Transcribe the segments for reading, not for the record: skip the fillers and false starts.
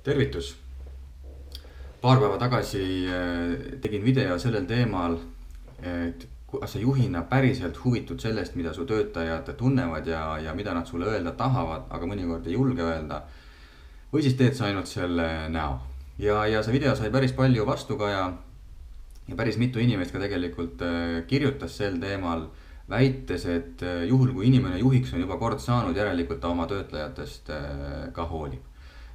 Tervitus! Paar päeva tagasi tegin video sellel teemal, et kas sa juhina päriselt huvitud sellest, mida su töötajad tunnevad ja mida nad sulle öelda tahavad, aga mõnikord ei julge öelda. Või siis teed sa ainult selle näo. Ja see video sai päris palju vastukaja ja päris mitu inimest ka tegelikult kirjutas sel teemal, väites, et juhul kui inimene juhiks on juba kord saanud, järelikult ta oma töötajatest ka hoolib.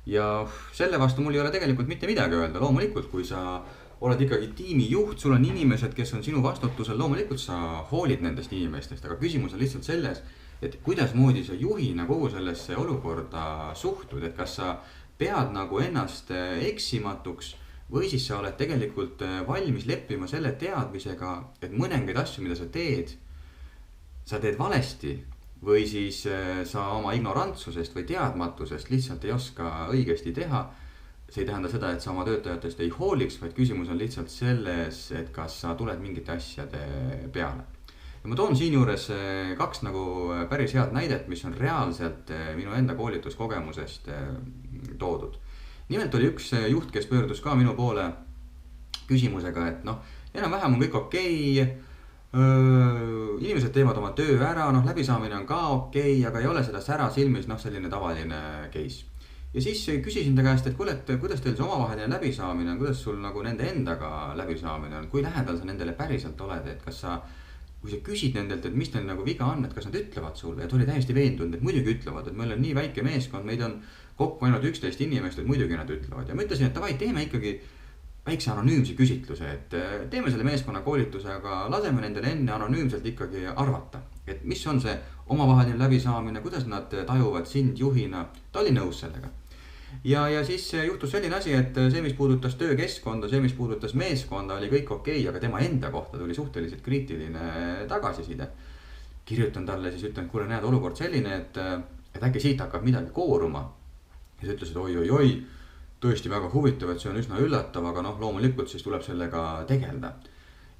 Ja selle vastu mul ei ole tegelikult mitte midagi öelda. Loomulikult, kui sa oled ikkagi tiimi juht, sul on inimesed, kes on sinu vastutusel, loomulikult sa hoolid nendest inimestest, aga küsimus on lihtsalt selles, et kuidas moodi sa juhina kogu sellesse olukorda suhtud, et kas sa pead nagu ennast eksimatuks või siis sa oled tegelikult valmis leppima selle teadmisega, et mõningaid asju, mida sa teed valesti või siis sa oma ignorantsusest või teadmatusest lihtsalt ei oska õigesti teha. See ei tähenda seda, et sa oma töötajatest ei hooliks, vaid küsimus on lihtsalt selles, et kas sa tuled mingite asjade peale. Ja ma toon siin juures kaks nagu päris head näidet, mis on reaalselt minu enda koolituskogemusest toodud. Nimelt oli üks juht, kes pöördus ka minu poole küsimusega, et enam-vähem on kõik okei. Inimesed teevad oma töö ära, läbisaamine on ka okei, aga ei ole seda sära silmis, selline tavaline case. Ja siis küsisin ta käest, et kuule, kuidas teil see omavaheline läbisaamine on, kuidas sul nagu nende endaga läbisaamine on, kui lähedal sa nendele päriselt oled, et kas sa, kui sa küsid nendelt, et mis teil nagu viga on, et kas nad ütlevad sulle, et oli täiesti veendunud, et muidugi ütlevad, et meil on nii väike meeskond, meid on kokku ainult 11 inimest, et muidugi nad ütlevad. Ja ma ütlesin, et davai, teeme ikkagi väikse anonüümse küsitluse, et teeme selle meeskonna koolituse, aga laseme nendele enne anonüümselt ikkagi arvata, et mis on see omavaheline läbisaamine, kuidas nad tajuvad sind juhina. Ta oli nõus sellega. Ja siis juhtus selline asi, et see, mis puudutas töökeskkonda, see, mis puudutas meeskonda, oli kõik okei, aga tema enda kohta tuli suhteliselt kriitiline tagasiside. Kirjutan talle, siis ütlen, et kuule, näed, olukord selline, et äkki siit hakkab midagi kooruma. Ja sa ütles, et oi, tõesti väga huvitav, et see on üsna üllatav, aga loomulikult siis tuleb sellega tegelda.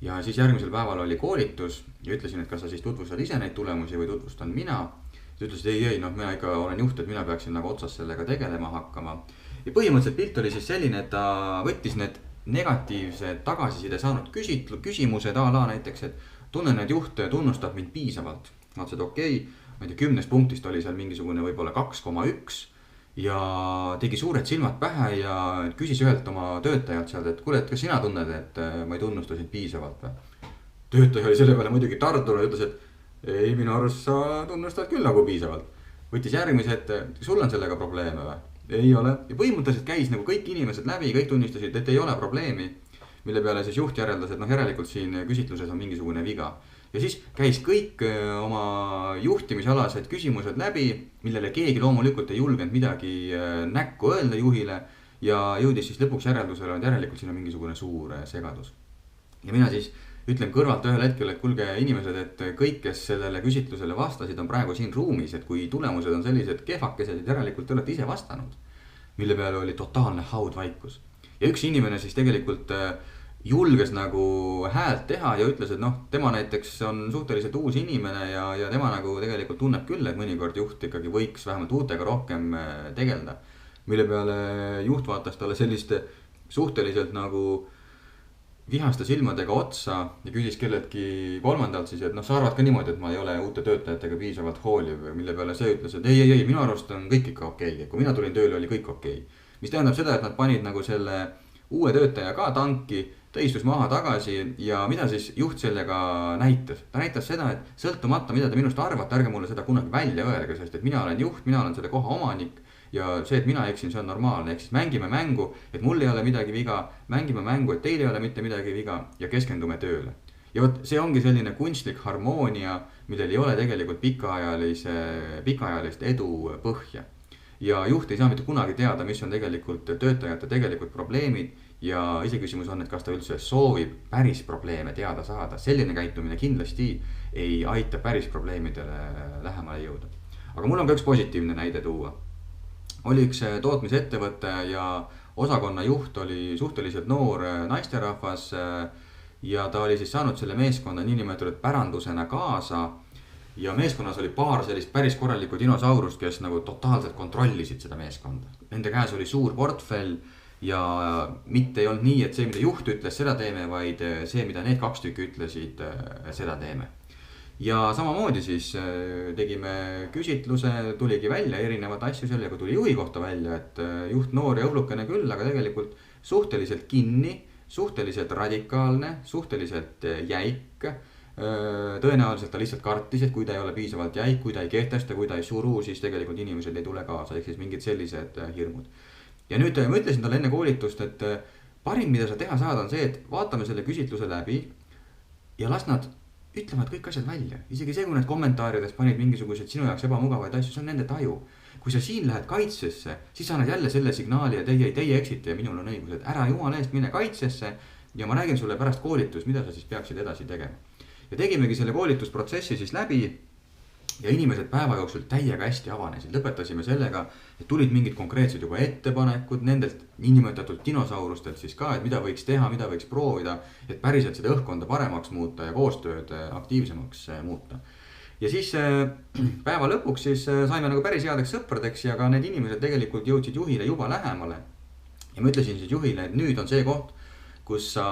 Ja siis järgmisel päeval oli koolitus ja ütlesin, et kas sa siis tutvustad ise neid tulemusi või tutvustan mina. Ta ütles, et ei, mina ikka olen juht, et mina peaksin nagu otsas sellega tegelema hakkama. Ja põhimõtteliselt pilt oli siis selline, et ta võttis need negatiivsed tagasiside saanud küsimused a la näiteks, et tunnen, et juht tunnustab mind piisavalt. Nad said okei, ma ei tea, 10 punktist oli seal mingisugune võib-olla 2,1 ja tegi suured silmad pähe ja küsis ühelt oma töötajalt sealt, et kuule, et kas sina tunned, et ma ei tunnusta sind piisavalt või? Töötaja oli selle peale muidugi tardunud ja ütles, et ei, minu arust sa tunnustad küll nagu piisavalt. Võttis järgmise, et sul on sellega probleeme või? Ei ole. Ja põhimõtteliselt käis nagu kõik inimesed läbi, kõik tunnistasid, et ei ole probleemi, mille peale siis juht järeldas, et järelikult siin küsitluses on mingisugune viga. Ja siis käis kõik oma juhtimisalased küsimused läbi, millele keegi loomulikult ei julgenud midagi näkku öelda juhile ja jõudis siis lõpuks järeldusele, et järelikult siin on mingisugune suur segadus. Ja mina siis ütlen kõrvalt ühel hetkel, et kuulge inimesed, et kõik, kes sellele küsitlusele vastasid, on praegu siin ruumis, et kui tulemused on sellised kehvakesed, järelikult te olete ise vastanud, mille peale oli totaalne haudvaikus. Ja üks inimene siis tegelikult julges nagu häält teha ja ütles, et tema näiteks on suhteliselt uus inimene ja tema nagu tegelikult tunneb küll, et mõnikord juht ikkagi võiks vähemalt uutega rohkem tegelda. Mille peale juht vaatas talle selliste suhteliselt nagu vihaste silmadega otsa ja küsis kelleltki kolmandalt siis, et sa arvad ka niimoodi, et ma ei ole uute töötajatega piisavalt hooliv, mille peale see ütles, et ei, minu arust on kõik ikka okei. Kui mina tulin tööle, oli kõik okei. Mis tähendab seda, et nad panid nagu selle uue töötaja ka tanki, ta istus maha tagasi ja mida siis juht sellega näitas? Ta näitas seda, et sõltumata mida te minust arvate, ärge mulle seda kunagi välja öelge, sest et mina olen juht, mina olen selle koha omanik. Ja see, et mina eksin, see on normaalne, ehk siis mängime mängu, et mul ei ole midagi viga, mängime mängu, et teil ei ole mitte midagi viga ja keskendume tööle. Ja võt, see ongi selline kunstlik harmoonia, millel ei ole tegelikult pikaajalist edu põhja. Ja juht ei saa mitte kunagi teada, mis on tegelikult töötajate tegelikult probleemid ja iseküsimus on, et kas ta üldse soovib päris probleeme teada saada. Selline käitumine kindlasti ei aita päris probleemidele lähemale jõuda. Aga mul on ka üks positiivne näide tuua. Oli üks tootmisettevõte ja osakonna juht oli suhteliselt noor naisterahvas ja ta oli siis saanud selle meeskonna niinimetatud pärandusena kaasa ja meeskonnas oli paar sellist päris korralikku dinosaurust, kes nagu totaalselt kontrollisid seda meeskonda. Nende käes oli suur portfell ja mitte ei olnud nii, et see, mida juht ütles, seda teeme, vaid see, mida need kaks tükki ütlesid, seda teeme. Ja samamoodi siis tegime küsitluse, tuligi välja erinevad asju seal ja kui tuli juhi kohta välja, et juht noor ja õblukene küll, aga tegelikult suhteliselt kinni, suhteliselt radikaalne, suhteliselt jäik. Tõenäoliselt ta lihtsalt kartis, et kui ta ei ole piisavalt jäik, kui ta ei kehtesta, kui ta ei suru, siis tegelikult inimesed ei tule kaasa, ehk siis mingid sellised hirmud. Ja nüüd ma ütlesin talle enne koolitust, et parim, mida sa teha saad, on see, et vaatame selle küsitluse läbi ja las nad ütlevad kõik asjad välja. Isegi see, kui need kommentaarides panid mingisuguseid sinu jaoks ebamugavaid asju, see on nende taju. Kui sa siin lähed kaitsesse, siis annad jälle selle signaali ja teie eksite ja minul on õigus, et ära jumala eest mine kaitsesse ja ma räägin sulle pärast koolitust, mida sa siis peaksid edasi tegema. Ja tegimegi selle koolitusprotsessi siis läbi ja inimesed päeva jooksul täiega hästi avanesid. Lõpetasime sellega, et tulid mingid konkreetsed juba ettepanekud nendelt niinimetatud dinosaurustelt siis ka, et mida võiks teha, mida võiks proovida, et päriselt seda õhkkonda paremaks muuta ja koostööd aktiivsemaks muuta. Ja siis päeva lõpuks siis saime nagu päris headeks sõpradeks ja ka need inimesed tegelikult jõudsid juhile juba lähemale. Ja ma ütlesin siis juhile, et nüüd on see koht, kus sa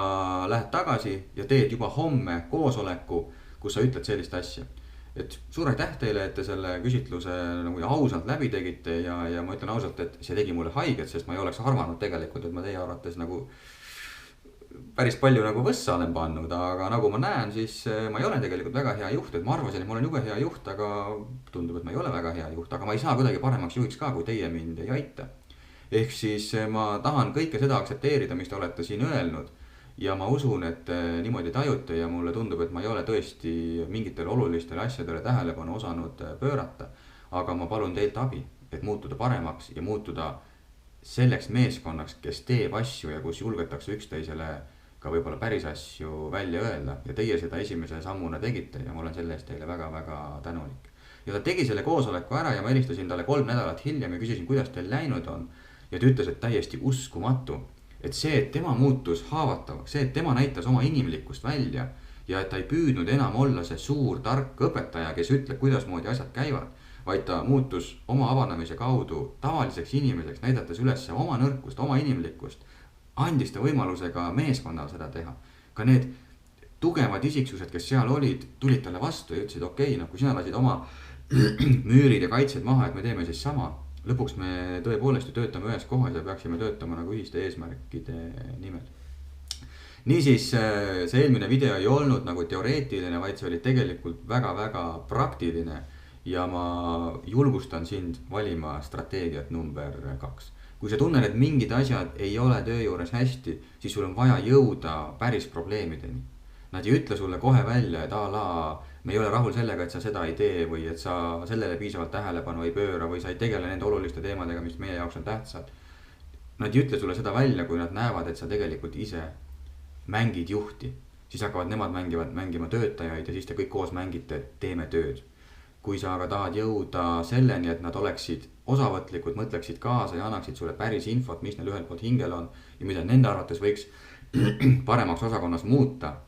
lähed tagasi ja teed juba homme koosoleku, kus sa ütled sellist asja. Et suur aitäh teile, et te selle küsitluse nagu ausalt läbi tegite ja ma ütlen ausalt, et see tegi mulle haiget, sest ma ei oleks arvanud tegelikult, et ma teie arvates nagu päris palju nagu võssa olen pannud, aga nagu ma näen, siis ma ei ole tegelikult väga hea juht, et ma arvasin, et ma olen jube hea juht, aga tundub, et ma ei ole väga hea juht, aga ma ei saa kuidagi paremaks juhiks ka, kui teie mind ei aita. Ehk siis ma tahan kõike seda aktsepteerida, mis te olete siin öelnud. Ja ma usun, et niimoodi tajute ja mulle tundub, et ma ei ole tõesti mingitele olulistele asjadele tähelepanu osanud pöörata. Aga ma palun teilt abi, et muutuda paremaks ja muutuda selleks meeskonnaks, kes teeb asju ja kus julgetakse üksteisele ka võib-olla päris asju välja öelda. Ja teie seda esimese sammuna tegite ja ma olen selle eest teile väga-väga tänulik. Ja ta tegi selle koosoleku ära ja ma helistasin talle 3 nädalat hiljem ja küsisin, kuidas teil läinud on. Ja ta ütles, et täiesti uskumatu. Et see, et tema muutus haavatavaks, see, et tema näitas oma inimlikkust välja ja et ta ei püüdnud enam olla see suur tark õpetaja, kes ütleb, kuidas moodi asjad käivad, vaid ta muutus oma avanemise kaudu tavaliseks inimeseks, näidates üles oma nõrkust, oma inimlikkust, andis ta võimaluse ka meeskonnal seda teha. Ka need tugevad isiksused, kes seal olid, tulid talle vastu ja ütlesid, okei, kui sina lasid oma müürid ja kaitsed maha, et me teeme siis sama. Lõpuks me tõepoolest ju töötame ühes kohas ja peaksime töötama nagu ühiste eesmärkide nimel. Niisiis see eelmine video ei olnud nagu teoreetiline, vaid see oli tegelikult väga-väga praktiline ja ma julgustan sind valima strateegiat number 2. Kui sa tunned, et mingid asjad ei ole töö juures hästi, siis sul on vaja jõuda päris probleemideni. Nad ei ütle sulle kohe välja, et me ei ole rahul sellega, et sa seda ei tee või et sa sellele piisavalt tähelepanu ei pööra või sa ei tegele nende oluliste teemadega, mis meie jaoks on tähtsad. Nad ei ütle sulle seda välja, kui nad näevad, et sa tegelikult ise mängid juhti. Siis hakkavad nemad mängima töötajaid ja siis te kõik koos mängite, teeme tööd. Kui sa aga tahad jõuda selleni, et nad oleksid osavõtlikud, mõtleksid kaasa ja annaksid sulle päris infot, mis neil ühelt poolt hingel on ja mida nende arvates võiks paremaks osakonnas muuta,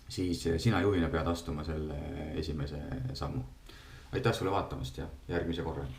siis sina juhina pead astuma selle esimese sammu. Aitäh sulle vaatamast ja järgmise korrani.